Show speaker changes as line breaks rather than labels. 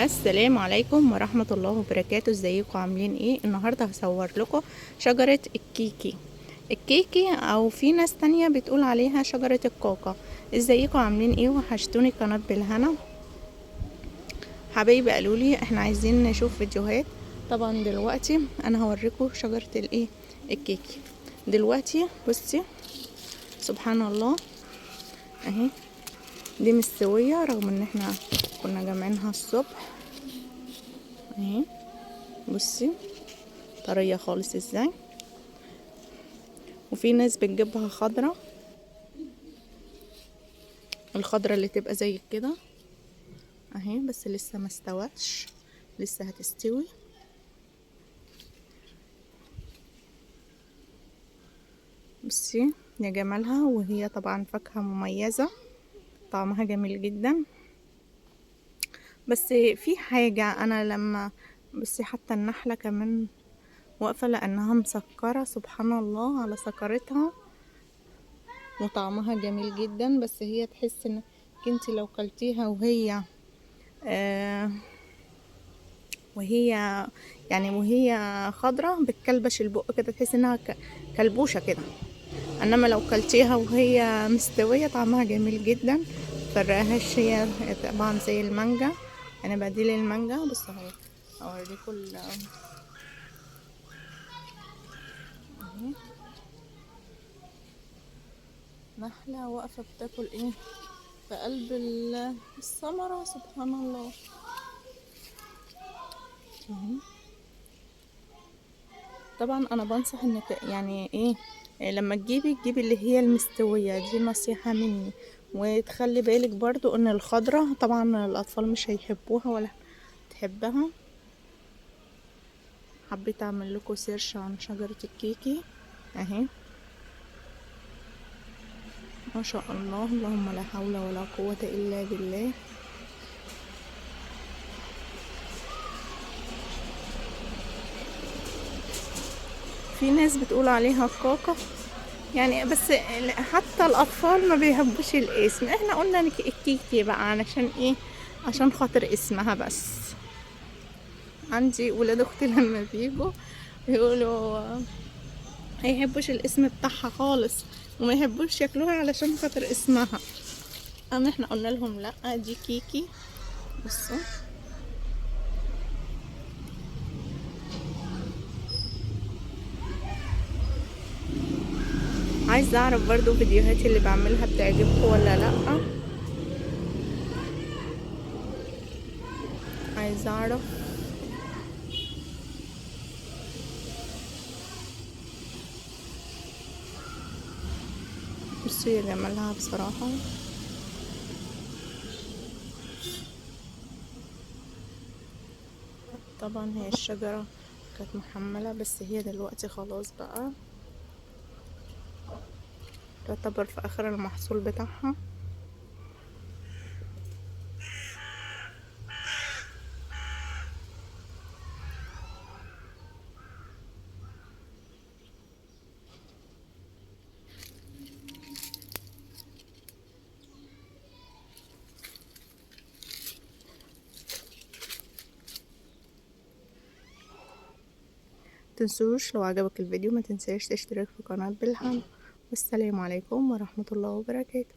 السلام عليكم ورحمة الله وبركاته. ازيكم عاملين ايه؟ النهاردة هصور لكم شجرة الكيكي او في ناس تانية بتقول عليها شجرة الكوكا. ازيكم عاملين ايه؟ وحشتوني قناة بالهنا. حبايبي قالوا لي احنا عايزين نشوف فيديوهات. طبعا دلوقتي انا هوريكم شجرة الكيكي. دلوقتي بصي سبحان الله اهي، دي مستوية رغم ان احنا كنا جامعينها الصبح اهي. بصي طرية خالص ازاي، وفي ناس بتجيبها خضرة، الخضرة اللي تبقى زي كده اهي، بس لسه ما استوتش، لسه هتستوي. بصي يا جمالها، وهي طبعا فاكهة مميزة، طعمها جميل جدا. بس في حاجة انا لما بصي حتى النحلة كمان واقفة لانها مسكرة، سبحان الله على سكرتها، وطعمها جميل جدا. بس هي تحس انك انتي لو كلتيها آه وهي وهي خضرة بتكلبش البق كده، تحس انها كلبوشة كده. انما لو كلتيها وهي مستوية طعمها جميل جدا. فرقهاش، هي طبعا زي المانجا، انا بديل المانجا. بص اهو اوريكم اهي نحلة واقفة بتاكل ايه في قلب الثمرة، سبحان الله اهي. طبعا انا بنصح انك ايه لما تجيبي اللي هي المستوية دي، نصيحة مني. وتخلي بالك برضو ان الخضرة طبعا الاطفال مش هيحبوها ولا تحبها. حبيت اعمل لكم سيرش عن شجرة الكيكي اهي، ما شاء الله، اللهم لا حول ولا قوة الا بالله. في ناس بتقول عليها الكاكا بس حتى الاطفال ما بيحبوش الاسم. احنا قلنا الكيكي بقى علشان ايه؟ عشان خاطر اسمها بس. عندي ولاد اختي لما بيجوا يقولوا ما يحبوش الاسم بتاعها خالص، وما يحبوش ياكلوها علشان خاطر اسمها. اما احنا قلنا لهم لا، دي كيكي. بصوا عايزه اعرف برضو فيديوهاتي اللي بعملها بتعجبكم ولا لا، عايزه اعرف. بصوا يا جمالها بصراحه. طبعا هي الشجره كانت محمله، بس هي دلوقتي خلاص بقى تعتبر في اخر المحصول بتاعها. تنسوش لو عجبك الفيديو ما تنساش تشترك في قناة بالهم. والسلام عليكم ورحمة الله وبركاته.